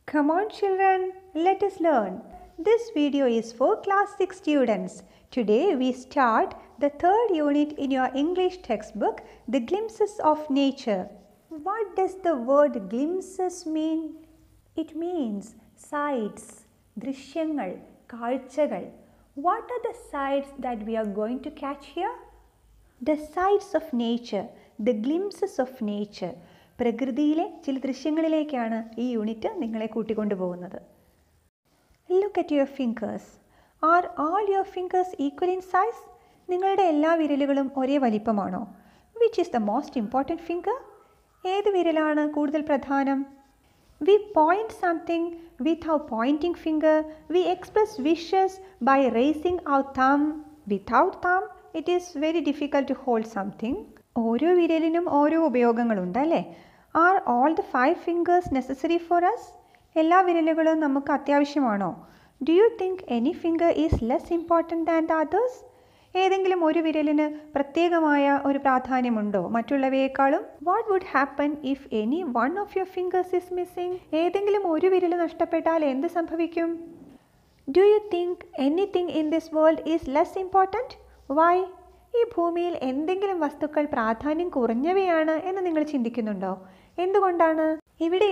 Come on children, let us learn. This video is for class 6 students. Today we start the third unit in your English textbook, The Glimpses of Nature. What does the word glimpses mean? It means sights, ദൃശ്യങ്ങൾ, കാഴ്ചകൾ. What are the sights that we are going to catch here? The sights of nature, the glimpses of nature. പ്രകൃതിയിലെ ചില ദൃശ്യങ്ങളിലേക്കാണ് ഈ unit നിങ്ങളെ കൂട്ടിക്കൊണ്ടുപോകുന്നത്. Look at your fingers. Are all your fingers equal in size? നിങ്ങളുടെ എല്ലാ വിരലുകളും ഒരേ വലിപ്പമാണോ? Which is the most important finger? ഏത് വിരലാണ് കൂടുതൽ പ്രധാനം? We point something with our pointing finger. We express wishes by raising our thumb. Without thumb, it is very difficult to hold something. ഓരോ വിരലിനും ഓരോ ഉപയോഗങ്ങളുണ്ട് അല്ലേ? Are all the 5 fingers necessary for us? എല്ലാ വിരലുകളും നമുക്ക് അത്യാവശ്യമാണോ? Do you think any finger is less important than the others? ഏതെങ്കിലും ഒരു വിരലിന് പ്രത്യേകമായ ഒരു പ്രാധാന്യമുണ്ടോ മറ്റുള്ളവയേക്കാളും? What would happen if any one of your fingers is missing? ഏതെങ്കിലും ഒരു വിരൽ നഷ്ടപ്പെട്ടാൽ എന്ത് സംഭവിക്കും? Do you think anything in this world is less important? Why? ഈ ഭൂമിയിൽ എന്തെങ്കിലും വസ്തുക്കൾ പ്രാധാന്യം കുറഞ്ഞവയാണ് എന്ന് നിങ്ങൾ ചിന്തിക്കുന്നുണ്ടോ? എന്തുകൊണ്ടാണ്? ഇവിടെ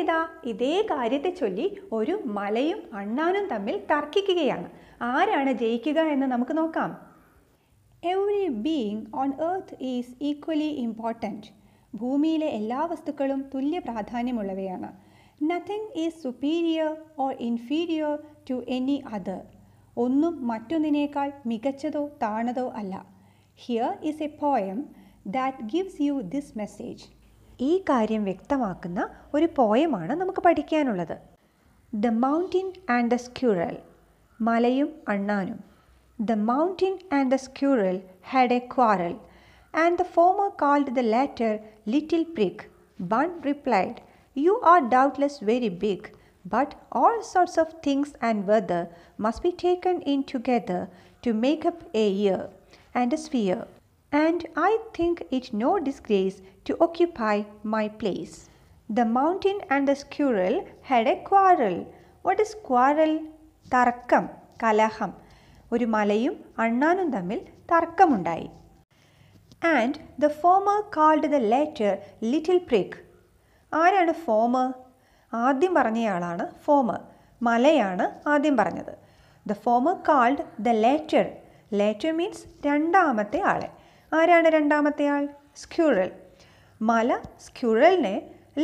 ഇതേ കാര്യത്തെ ചൊല്ലി ഒരു മലയും അണ്ണാനും തമ്മിൽ തർക്കിക്കുകയാണ്. ആരാണ് ജയിക്കുക എന്ന് നമുക്ക് നോക്കാം. Every being on earth is equally important. ഭൂമിയിലെ എല്ലാ വസ്തുക്കളും തുല്യ പ്രാധാന്യമുള്ളവയാണ്. Nothing is superior or inferior to any other. ഒന്നും മറ്റൊന്നിനേക്കാൾ മികച്ചതോ താണതോ അല്ല. Here is a poem that gives you this message. ഈ കാര്യം വ്യക്തമാക്കുന്ന ഒരു പോയമാണ് നമുക്ക് പഠിക്കാനുള്ളത്. The mountain and the squirrel. മലയും അണ്ണാനും. The mountain and the squirrel had a quarrel, and the former called the latter little prig. One replied, "You are doubtless very big, but all sorts of things and weather must be taken in together to make up a year and a sphere, and I think it no disgrace to occupy my place." The mountain and the squirrel had a quarrel. What is quarrel? തർക്കം, കലഹം. ഒരു മലയും അണ്ണാനും തമ്മിൽ തർക്കമുണ്ടായി. And the former called the latter little prig. ആരാണ് former? ആദ്യം പറഞ്ഞയാളാണ് former. മലയാണ് ആദ്യം പറഞ്ഞത്. The former called the latter. Latter means രണ്ടാമത്തെ ആളെ. ആരാണ് രണ്ടാമത്തെ ആൾ? സ്ക്യൂറൽ. മല സ്ക്യൂറലിനെ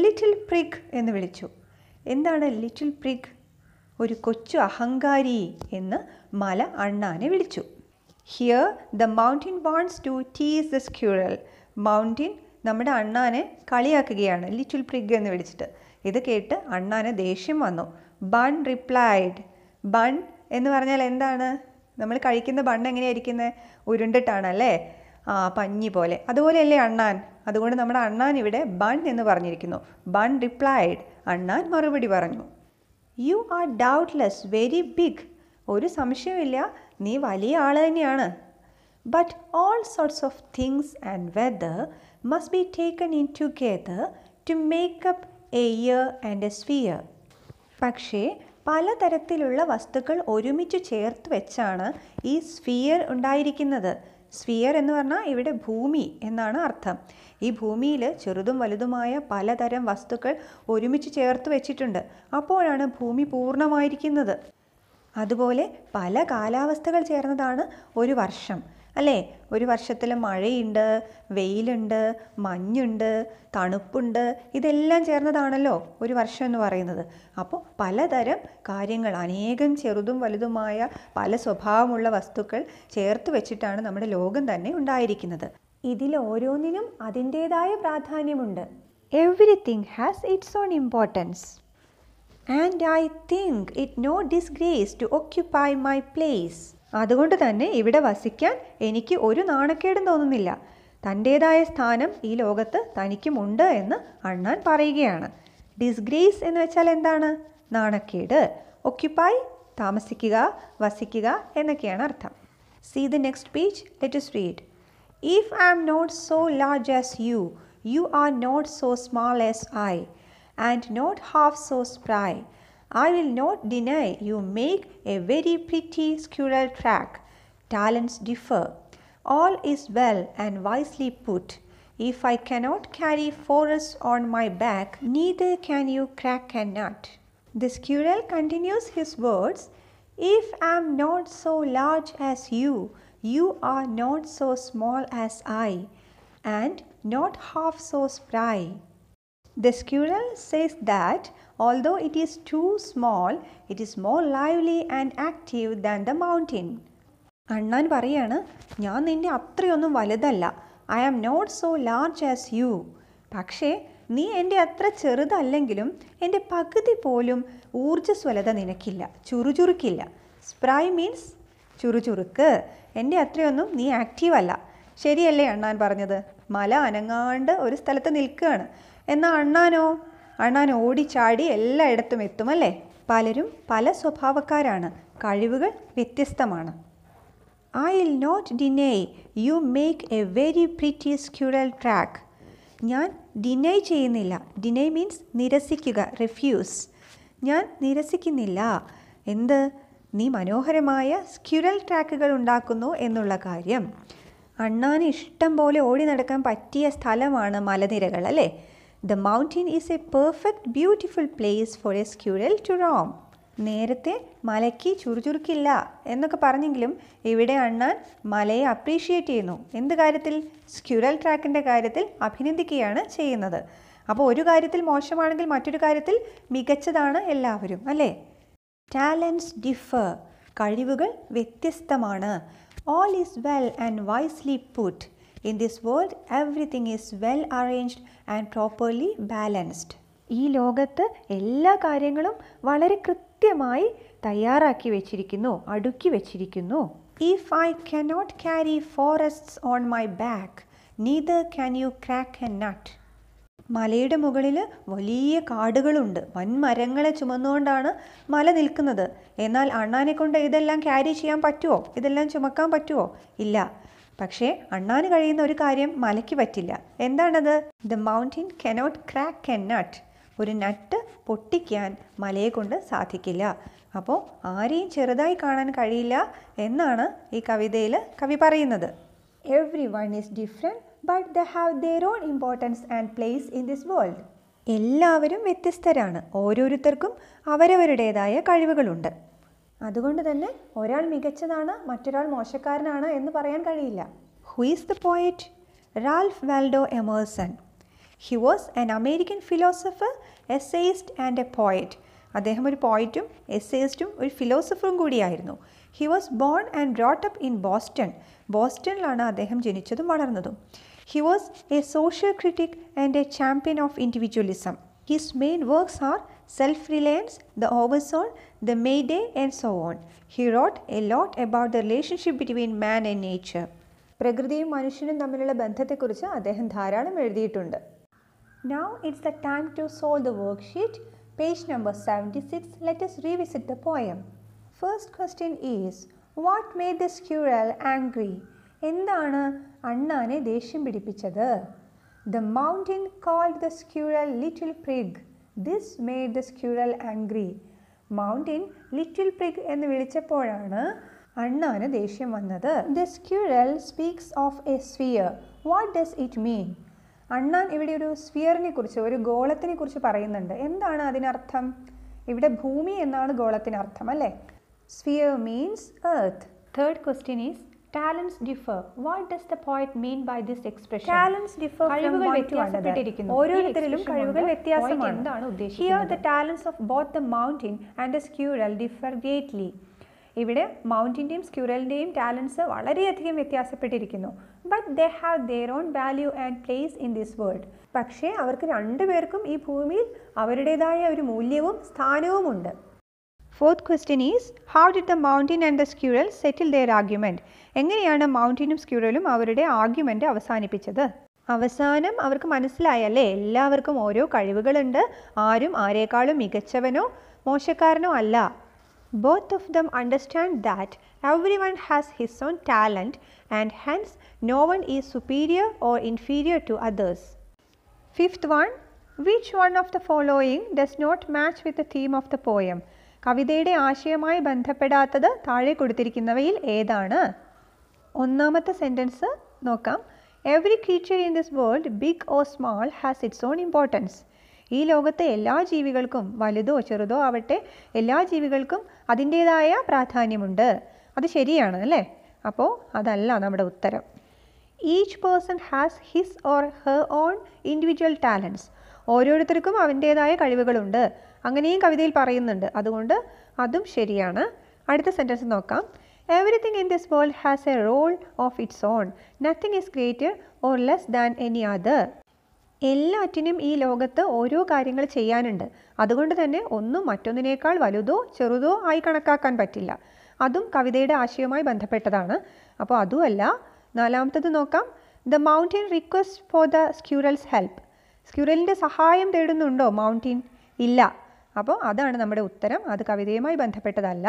ലിറ്റിൽ പ്രിഗ് എന്ന് വിളിച്ചു. എന്താണ് ലിറ്റിൽ പ്രിഗ്? ഒരു കൊച്ചു അഹങ്കാരി എന്ന് മല അണ്ണാനെ വിളിച്ചു. Here the mountain wants to tease the squirrel. Mountain നമ്മുടെ അണ്ണാനെ കളിയാക്കുകയാണ് ലിറ്റിൽ പ്രിഗ് എന്ന് വിളിച്ചിട്ട്. ഇത് കേട്ട് അണ്ണാന് ദേഷ്യം വന്നു. Bun replied. ബൺ എന്ന് പറഞ്ഞാൽ എന്താണ്? നമ്മൾ കഴിക്കുന്ന ബണ്ണ് എങ്ങനെയായിരിക്കുന്നത്? ഉരുണ്ടിട്ടാണല്ലേ? പഞ്ഞി പോലെ. അതുപോലെയല്ലേ അണ്ണാൻ? അതുകൊണ്ട് നമ്മുടെ അണ്ണാൻ ഇവിടെ ബൺ എന്ന് പറഞ്ഞിരിക്കുന്നു. Bun replied. അണ്ണാൻ മറുപടി പറഞ്ഞു. You are doubtless very big. ഒരു സംശയമില്ല, നീ വലിയ ആൾ തന്നെയാണ്. But all sorts of things and weather must be taken in together to make up a year and a sphere. പക്ഷേ പലതരത്തിലുള്ള വസ്തുക്കൾ ഒരുമിച്ച് ചേർത്ത് വെച്ചാണ് ഈ സ്ഫിയർ ഉണ്ടായിരിക്കുന്നത്. സ്ഫിയർ എന്ന് പറഞ്ഞാൽ ഇവിടെ ഭൂമി എന്നാണ് അർത്ഥം. ഈ ഭൂമിയിൽ ചെറുതും വലുതുമായ പലതരം വസ്തുക്കൾ ഒരുമിച്ച് ചേർത്ത് വെച്ചിട്ടുണ്ട്. അപ്പോഴാണ് ഭൂമി പൂർണ്ണമായിരിക്കുന്നത്. അതുപോലെ പല കാലാവസ്ഥകൾ ചേർന്നതാണ് ഒരു വർഷം അല്ലേ? ഒരു വർഷത്തിൽ മഴയുണ്ട്, വെയിലുണ്ട്, മഞ്ഞുണ്ട്, തണുപ്പുണ്ട്. ഇതെല്ലാം ചേർന്നതാണല്ലോ ഒരു വർഷം എന്ന് പറയുന്നത്. അപ്പോൾ പലതരം കാര്യങ്ങൾ, അനേകം ചെറുതും വലുതുമായ പല സ്വഭാവമുള്ള വസ്തുക്കൾ ചേർത്ത് വെച്ചിട്ടാണ് നമ്മുടെ ലോകം തന്നെ ഉണ്ടായിരിക്കുന്നത്. ഇതിൽ ഓരോന്നിനും അതിൻ്റേതായ പ്രാധാന്യമുണ്ട്. Everything has its own importance. And I think it no disgrace to occupy my place. അതുകൊണ്ട് തന്നെ ഇവിടെ വസിക്കാൻ എനിക്ക് ഒരു നാണക്കേടും തോന്നുന്നില്ല. തൻ്റേതായ സ്ഥാനം ഈ ലോകത്ത് തനിക്കുമുണ്ട് എന്ന് അണ്ണാൻ പറയുകയാണ്. ഡിസ്ഗ്രേസ് എന്ന് വെച്ചാൽ എന്താണ്? നാണക്കേട്. ഒക്യുപ്പൈ താമസിക്കുക, വസിക്കുക എന്നൊക്കെയാണ് അർത്ഥം. See the next page. Let us read. If I am not so large as you, you are not so small as I, and not half so spry. I will not deny you make a very pretty squirrel track. Talents differ. All is well and wisely put. If I cannot carry forests on my back, neither can you crack a nut. The squirrel continues his words. If I am not so large as you, you are not so small as I, and not half so spry. The squirrel says that although it is too small, it is more lively and active than the mountain. അണ്ണാൻ പറയാണ്, ഞാൻ നിന്നെ അത്രയൊന്നും വലുതല്ല. I am not so large as you. പക്ഷേ നീ എൻ്റെ അത്ര ചെറുതല്ലെങ്കിലും എൻ്റെ പകുതി പോലും ഊർജ്ജസ്വലത നിനക്കില്ല, ചുറുചുറുക്കില്ല. Spray means ചുറുചുറുക്ക്. എൻ്റെ അത്രയൊന്നും നീ ആക്റ്റീവ് അല്ല. ശരിയല്ലേ അണ്ണാൻ പറഞ്ഞത്? മല അനങ്ങാണ്ട് ഒരു സ്ഥലത്ത് നിൽക്കുകയാണ്. എന്നാൽ അണ്ണാൻ ഓടിച്ചാടി എല്ലായിടത്തും എത്തുമല്ലേ? പലരും പല സ്വഭാവക്കാരാണ്. കഴിവുകൾ വ്യത്യസ്തമാണ്. I will not deny you make a very pretty squirrel track. ഞാൻ ഡിനൈ ചെയ്യുന്നില്ല. ഡിനൈ മീൻസ് നിരസിക്കുക, റിഫ്യൂസ്. ഞാൻ നിരസിക്കുന്നില്ല. എന്ത്? നീ മനോഹരമായ സ്ക്വിറൽ ട്രാക്കുകൾ ഉണ്ടാക്കുന്നു എന്നുള്ള കാര്യം. അണ്ണാന് ഇഷ്ടം പോലെ ഓടി നടക്കാൻ പറ്റിയ സ്ഥലമാണ് മലനിരകൾ അല്ലേ? The mountain is a perfect beautiful place for a squirrel to roam. നേരത്തെ മലയ്ക്ക് ചുറുചുറുക്കില്ല എന്നൊക്കെ പറഞ്ഞെങ്കിലും ഇവിടെ അണ്ണാൻ മലയെ അപ്രീഷിയേറ്റ് ചെയ്യുന്നു. എന്ത് കാര്യത്തിൽ? സ്ക്വിറൽ ട്രാക്കിൻ്റെ കാര്യത്തിൽ അഭിനന്ദിക്കുകയാണ് ചെയ്യുന്നത്. അപ്പോൾ ഒരു കാര്യത്തിൽ മോശമാണെങ്കിൽ മറ്റൊരു കാര്യത്തിൽ മികച്ചതാണ് എല്ലാവരും അല്ലേ? Talents differ. കഴിവുകൾ വ്യത്യസ്തമാണ്. All is well and wisely put. In this world, everything is well arranged and properly balanced. ഈ ലോകത്ത് എല്ലാ കാര്യങ്ങളും വളരെ കൃത്യമായി തയ്യാറാക്കി വെച്ചിരിക്കുന്നു, അടുക്കി വെച്ചിരിക്കുന്നു. If I cannot carry forests on my back, neither can you crack a nut. മലയുടെ മുകളിൽ വലിയ കാടുകളുണ്ട്. വൻമരങ്ങളെ ചുമന്നുകൊണ്ടാണ് മല നിൽക്കുന്നത്. എന്നാൽ അണ്ണാനെ കൊണ്ട് ഇതെല്ലാം ക്യാരി ചെയ്യാൻ പറ്റുമോ? ഇതെല്ലാം ചുമക്കാൻ പറ്റുമോ? ഇല്ല. പക്ഷേ അണ്ണാന് കഴിയുന്ന ഒരു കാര്യം മലയ്ക്ക് പറ്റില്ല. എന്താണത്? The mountain cannot crack a nut. ഒരു നട്ട് പൊട്ടിക്കാൻ മലയെ കൊണ്ട് സാധിക്കില്ല. അപ്പോൾ ആരെയും ചെറുതായി കാണാൻ കഴിയില്ല എന്നാണ് ഈ കവിതയിൽ കവി പറയുന്നത്. Every one is different but they have their own importance and place in this world. എല്ലാവരും വ്യത്യസ്തരാണ്. ഓരോരുത്തർക്കും അവരവരുടേതായ കഴിവുകളുണ്ട്. അതുകൊണ്ട് തന്നെ ഒരാൾ മികച്ചതാണ്, മറ്റൊരാൾ മോശക്കാരനാണ് എന്ന് പറയാൻ കഴിയില്ല. Who is the poet? Ralph Waldo Emerson. He was an American philosopher, essayist and a poet. അദ്ദേഹം ഒരു പോയറ്റും എസ്സേയിസ്റ്റും ഒരു ഫിലോസഫറും കൂടിയായിരുന്നു. He was born and brought up in Boston. ബോസ്റ്റണിലാണ് അദ്ദേഹം ജനിച്ചതും വളർന്നതും. He was a social critic and a champion of individualism. His main works are Self-Reliance, The Oversoul, The Mayday and so on. He wrote a lot about the relationship between man and nature. പ്രകൃതിയും മനുഷ്യനും തമ്മിലുള്ള ബന്ധത്തെക്കുറിച്ച് അദ്ദേഹം ധാരാളം എഴുതിയിട്ടുണ്ട്. Now it's the time to solve the worksheet. Page number 76. Let us revisit the poem. First question is, what made the squirrel angry? എന്താണ് അണ്ണാനെ ദേഷ്യം പിടിപ്പിച്ചത്? The mountain called the squirrel little prig. This made the squirrel angry. Mountain little prig എന്ന് വിളിച്ചപ്പോഴാണ് അണ്ണാന് ദേഷ്യം വന്നത്. The squirrel speaks of a sphere. What does it mean? അണ്ണാൻ ഇവിടെ ഒരു സ്ഫിയറിനെ കുറിച്ച്, ഒരു ഗോളത്തിനെ കുറിച്ച് പറയുന്നുണ്ട്. എന്താണ് അതിനർത്ഥം? ഇവിടെ ഭൂമി എന്നാണ് ഗോളത്തിനർത്ഥം അല്ലേ? Sphere means earth. Third question is, talents differ. What does the poet mean by this expression? Talents differ from one to another. ഓരോരുത്തരിലും കഴിവുകൾ വ്യത്യാസമാണ്. എന്താണ് ഉദ്ദേശിക്കുന്നത്? Here the talents of both the mountain and the squirrel differ greatly. ഇവിടെ മൗണ്ടിൻ്റെയും സ്ക്യൂറലിൻ്റെയും talents വളരെയധികം വ്യത്യാസപ്പെട്ടിരിക്കുന്നു. But they have their own value and place in this world. പക്ഷേ അവർക്ക് രണ്ടുപേർക്കും ഈ ഭൂമിയിൽ അവരുടേതായ ഒരു മൂല്യവും സ്ഥാനവുമുണ്ട്. Fourth question is, how did the mountain and the squirrel settle their argument? എങ്ങനെയാണ് മൗണ്ടിനും സ്ക്യൂറലും അവരുടെ ആർഗ്യുമെൻ്റ് അവസാനിപ്പിച്ചത്? അവസാനം അവർക്ക് മനസ്സിലായല്ലേ, എല്ലാവർക്കും ഓരോ കഴിവുകളുണ്ട്, ആരും ആരേക്കാളും മികച്ചവനോ മോശക്കാരനോ അല്ല. Both of them understand that everyone has his own talent and hence no one is superior or inferior to others. Fifth one, which one of the following does not match with the theme of the poem? കവിതയുടെ ആശയവുമായി ബന്ധപ്പെടാത്തത് താഴെ കൊടുത്തിരിക്കുന്നവയിൽ ഏതാണ്? ഒന്നാമത്തെ sentence നോക്കാം. Every creature in this world big or small has its own importance. ഈ ലോകത്തെ എല്ലാ ജീവികൾക്കും, വലുതോ ചെറുതോ ആവട്ടെ, എല്ലാ ജീവികൾക്കും അതിൻ്റേതായ പ്രാധാന്യമുണ്ട്. അത് ശരിയാണ് അല്ലേ? അപ്പോൾ അതല്ല നമ്മുടെ ഉത്തരം. Each person has his or her own individual talents. ഓരോരുത്തർക്കും അവൻ്റേതായ കഴിവുകളുണ്ട്. അങ്ങനെയും കവിതയിൽ പറയുന്നുണ്ട്. അതുകൊണ്ട് അതും ശരിയാണ്. അടുത്ത സെൻറ്റൻസ് നോക്കാം. Everything in this world has a role of its own. Nothing is greater or less than any other. എല്ലാറ്റിനും ഈ ലോകത്ത് ഓരോ കാര്യങ്ങൾ ചെയ്യാനുണ്ട്. അതുകൊണ്ട് തന്നെ ഒന്നും മറ്റൊന്നിനേക്കാൾ വലുതോ ചെറുതോ ആയി കണക്കാക്കാൻ പറ്റില്ല. അതും കവിതയുടെ ആശയവുമായി ബന്ധപ്പെട്ടതാണ്. അപ്പോൾ അതുമല്ല. നാലാമത്തത് നോക്കാം. The mountain request for the squirrel's help. സ്ക്യൂറലിൻ്റെ സഹായം തേടുന്നുണ്ടോ മൗണ്ടൻ? ഇല്ല. അപ്പോൾ അതാണ് നമ്മുടെ ഉത്തരം. അത് കവിതയുമായി ബന്ധപ്പെട്ടതല്ല.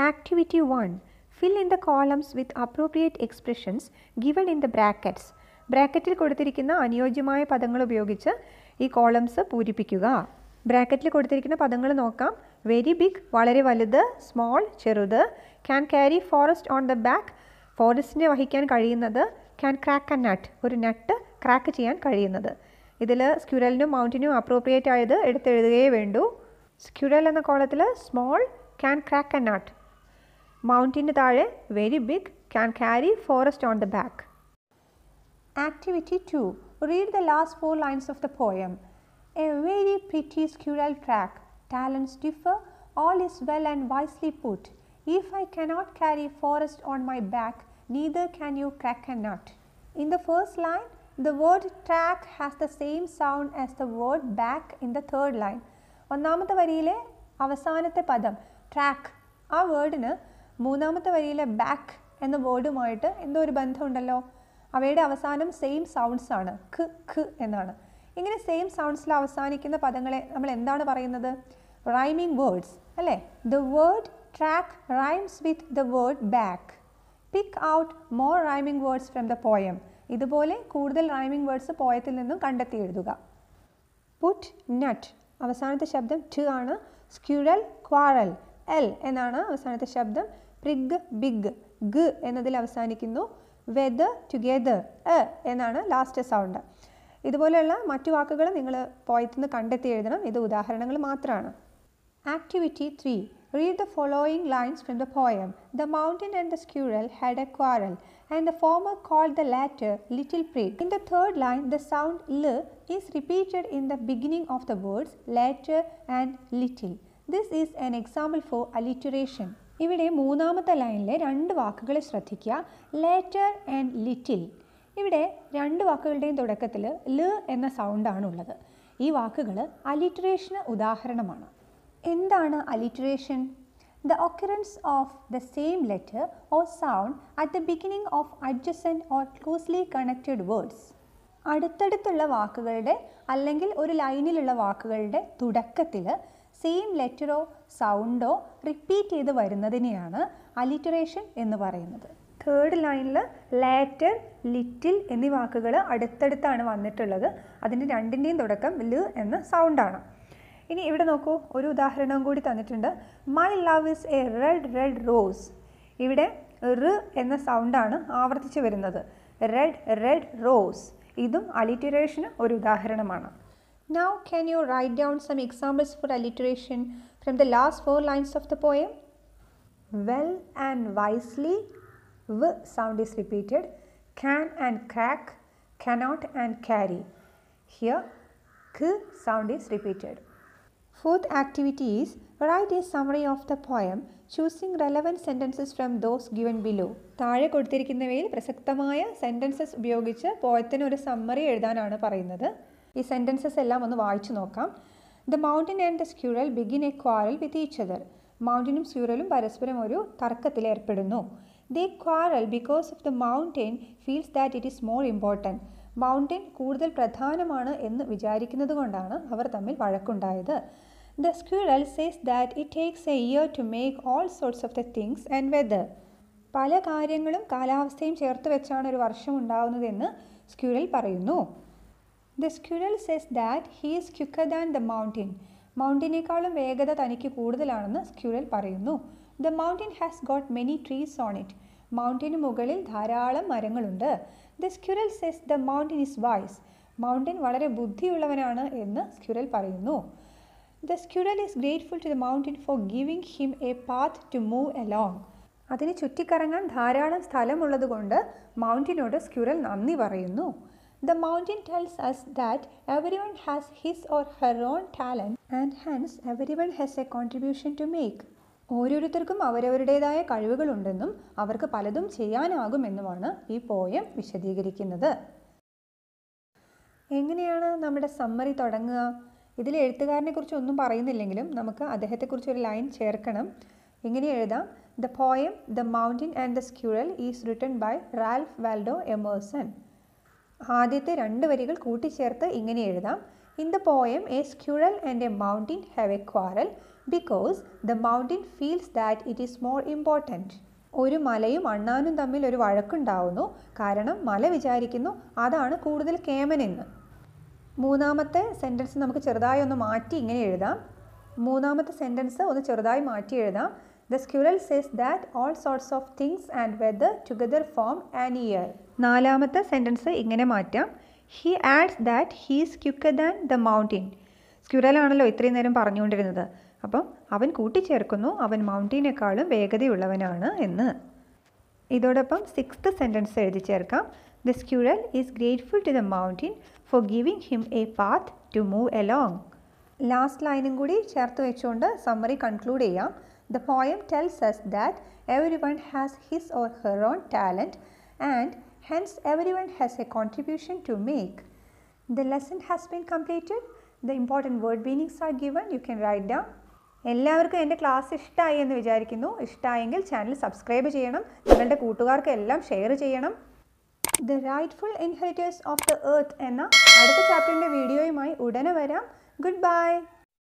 Activity 1. Fill in the columns with appropriate expressions given in the brackets. ബ്രാക്കറ്റിൽ കൊടുത്തിരിക്കുന്ന അനുയോജ്യമായ പദങ്ങൾ ഉപയോഗിച്ച് ഈ കോളംസ് പൂരിപ്പിക്കുക. ബ്രാക്കറ്റിൽ കൊടുത്തിരിക്കുന്ന പദങ്ങൾ നോക്കാം. വെരി ബിഗ്, വളരെ വലുത്. സ്മോൾ, ചെറുത്. Can carry forest on the back, ഫോറസ്റ്റിനെ വഹിക്കാൻ കഴിയുന്നത്. ക്യാൻ ക്രാക്ക് എ നട്ട്, ഒരു നട്ട് ക്രാക്ക് ചെയ്യാൻ കഴിയുന്നത്. ഇതിൽ സ്ക്യൂറലിനും മൗണ്ടിനും അപ്രോപ്രിയേറ്റ് ആയത് എടുത്തെഴുതുകയേ വേണ്ടൂ. സ്ക്യൂറൽ എന്ന കോളത്തിൽ small, can crack a nut. മൗണ്ടിന് താഴെ very big, can carry forest on the back. Activity 2. Read the last 4 lines of the poem. A very pretty squirrel track. Talents differ, all is well and wisely put. If I cannot carry forest on my back, neither can you crack a nut. In the first line, the word track has the same sound as the word back in the third line. ഒന്നാമത്തെ വരിയിലെ അവസാനത്തെ പദം track, ആ വേർഡിന് മൂന്നാമത്തെ വരിയിലെ back എന്ന വേർഡുമായിട്ട് എന്തോ ഒരു ബന്ധമുണ്ടല്ലോ. അവയുടെ അവസാനം സെയിം സൗണ്ട്സ് ആണ്. ഖ് ഖ് എന്നാണ്. ഇങ്ങനെ സെയിം സൗണ്ട്സിൽ അവസാനിക്കുന്ന പദങ്ങളെ നമ്മൾ എന്താണ് പറയുന്നത്? റൈമിംഗ് വേർഡ്സ് അല്ലേ? The word track rhymes with the word back. Pick out more rhyming words from the poem. ഇതുപോലെ കൂടുതൽ റൈമിംഗ് വേർഡ്സ് പോയത്തിൽ നിന്നും കണ്ടെത്തി എഴുതുക. പുട്ട് നട്ട്, അവസാനത്തെ ശബ്ദം ട് ആണ്. സ്ക്യൂറൽ ക്വാറൽ, എൽ എന്നാണ് അവസാനത്തെ ശബ്ദം. പ്രിഗ് ബിഗ്, ഗ എന്നതിൽ അവസാനിക്കുന്നു. വെദർ ടുഗെദർ, എന്നാണ് ലാസ്റ്റ് സൗണ്ട്. ഇതുപോലെയുള്ള മറ്റു വാക്കുകൾ നിങ്ങൾ പോയത്തിൽ നിന്ന് കണ്ടെത്തി എഴുതണം. ഇത് ഉദാഹരണങ്ങൾ മാത്രമാണ്. Activity 3. Read the following lines from the poem. The mountain and the squirrel had a quarrel, and the former called the latter little prig. In the third line, the sound l is repeated in the beginning of the words latter and little. This is an example for alliteration. ഇവിടെ മൂന്നാമത്തെ ലൈനിലെ രണ്ട് വാക്കുകൾ ശ്രദ്ധിക്കുക. Later and little. ഇവിടെ രണ്ട് വാക്കുകളുടെയും തുടക്കത്തിൽ ല എന്ന സൗണ്ടാണ് ഉള്ളത്. ഈ വാക്കുകൾ അലിറ്ററേഷന് ഉദാഹരണമാണ്. എന്താണ് alliteration? The occurrence of the same letter or sound at the beginning of adjacent or closely connected words. അടുത്തടുത്തുള്ള വാക്കുകളുടെ അല്ലെങ്കിൽ ഒരു ലൈനിലുള്ള വാക്കുകളുടെ തുടക്കത്തിൽ സെയിം ലെറ്ററോ സൗണ്ടോ റിപ്പീറ്റ് ചെയ്ത് വരുന്നതിനെയാണ് അലിറ്ററേഷൻ എന്ന് പറയുന്നത്. തേർഡ് ലൈനിൽ ലേറ്റർ, ലിറ്റിൽ എന്നീ വാക്കുകൾ അടുത്തടുത്താണ് വന്നിട്ടുള്ളത്. അതിൻ്റെ രണ്ടിൻ്റെയും തുടക്കം ല് എന്ന സൗണ്ടാണ്. ഇനി ഇവിടെ നോക്കൂ, ഒരു ഉദാഹരണം കൂടി തന്നിട്ടുണ്ട്. My love is A red red rose. ഇവിടെ റ് എന്ന സൗണ്ടാണ് ആവർത്തിച്ച് വരുന്നത്. Red red rose. ഇതും അലിറ്ററേഷന് ഒരു ഉദാഹരണമാണ്. Now can you write down some examples for alliteration from the last 4 lines of the poem? Well and wisely, v sound is repeated. Can and crack, cannot and carry. Here k sound is repeated. Fourth activity is write a summary of the poem choosing relevant sentences from those given below. താഴെ കൊടുത്തിരിക്കുന്നവയിൽ പ്രസക്തമായ sentences ഉപയോഗിച്ച് പോയത്തിന് ഒരു summary എഴുതാനാണ് പറയുന്നത്. ഈ sentences എല്ലാം ഒന്ന് വായിച്ചു നോക്കാം. The mountain and the squirrel begin a quarrel with each other. മൗണ്ടനും സ്ക്യൂറലും പരസ്പരം ഒരു തർക്കത്തിൽ ഏർപ്പെടുന്നു. They quarrel because of the mountain feels that it is more important. Mountain കൂടുതൽ പ്രധാനമാണ് എന്ന് വിചാരിക്കുന്നത് കൊണ്ടാണ് അവർ തമ്മിൽ വഴക്കുണ്ടായത്. The squirrel says that it takes a year to make all sorts of the things and weather. പല കാര്യങ്ങളും കാലാവസ്ഥയും ചേർത്ത് വെച്ചാണ് ഒരു വർഷം ഉണ്ടാകുന്നതെന്ന് സ്ക്യൂറൽ പറയുന്നു. The squirrel says that he is quicker than the mountain. മൗണ്ടിനേക്കാളും വേഗത തനിക്ക് കൂടുതലാണെന്ന് സ്ക്യൂറൽ പറയുന്നു. The mountain has got many trees on it. മൗണ്ടിന് മുകളിൽ ധാരാളം മരങ്ങളുണ്ട്. The squirrel says the mountain is wise. Mountain വളരെ ബുദ്ധിയുള്ളവനാണ് എന്ന് സ്ക്യൂറൽ പറയുന്നു. The squirrel is grateful to the mountain for giving him a path to move along. അതിന് ചുറ്റിക്കറങ്ങാൻ ധാരാളം സ്ഥലമുള്ളതുകൊണ്ട് മൗണ്ടിനോട് squirrel നന്ദി പറയുന്നു. The mountain tells us that everyone has his or her own talent and hence everyone has a contribution to make. ഓരോരുത്തർക്കും അവരവരുടേതായ കഴിവുകളുണ്ടെന്നും അവർക്ക് പലതും ചെയ്യാനാകുമെന്നുമാണ് ഈ poem വിശദീകരിക്കുന്നത്. എങ്ങനെയാണ് നമ്മുടെ സമ്മറി തുടങ്ങുക? ഇതിൽ എഴുത്തുകാരനെ കുറിച്ച് ഒന്നും പറയുന്നില്ലെങ്കിലും നമുക്ക് അദ്ദേഹത്തെക്കുറിച്ച് ഒരു ലൈൻ ചേർക്കണം. ഇങ്ങനെ എഴുതാം: The poem The Mountain and the Squirrel is written by Ralph Waldo Emerson. ആദ്യത്തെ രണ്ട് വരികൾ കൂട്ടിച്ചേർത്ത് ഇങ്ങനെ എഴുതാം: In the poem, a squirrel and a mountain have a quarrel because the mountain feels that it is more important. ഒരു മലയും അണ്ണാനും തമ്മിൽ ഒരു വഴക്കുണ്ടാവുന്നു, കാരണം മല വിചാരിക്കുന്നു അതാണ് കൂടുതൽ കേമനെന്ന്. മൂന്നാമത്തെ സെൻറ്റൻസ് നമുക്ക് ചെറുതായി ഒന്ന് മാറ്റി ഇങ്ങനെ എഴുതാം. മൂന്നാമത്തെ സെൻറ്റൻസ് ഒന്ന് ചെറുതായി മാറ്റി എഴുതാം: The squirrel says that all sorts of things and weather together form an ear. നാലാമത്തെ സെൻറ്റൻസ് ഇങ്ങനെ മാറ്റാം: He adds that he is quicker than the mountain. Squirrel ആണല്ലോ ഇത്രയും നേരം പറഞ്ഞുകൊണ്ടിരുന്നത്. അപ്പം അവൻ കൂട്ടിച്ചേർക്കുന്നു അവൻ മൗണ്ടിനേക്കാളും വേഗതയുള്ളവനാണ് എന്ന്. ഇതോടൊപ്പം സിക്സ്ത് സെൻറ്റൻസ് എഴുതി ചേർക്കാം: The squirrel is grateful to the mountain for giving him a path to move along. Last ലൈനും കൂടി ചേർത്ത് വെച്ചുകൊണ്ട് സമ്മറി കൺക്ലൂഡ് ചെയ്യാം. The poem tells us that everyone has his or her own talent and hence everyone has a contribution to make. The lesson has been completed. The important word meanings are given. You can write down. എല്ലാവർക്കും എൻ്റെ class ഇഷ്ടമായി എന്ന് വിചാരിക്കുന്നു. ഇഷ്ടമായെങ്കിൽ channel subscribe ചെയ്യണം. നിങ്ങളുടെ കൂട്ടുകാർക്ക് എല്ലാം ഷെയർ ചെയ്യണം. The rightful inheritors of the earth എന്ന അടുത്ത ചാപ്റ്ററിൻ്റെ വീഡിയോയുമായി ഉടനെ വരാം. Goodbye.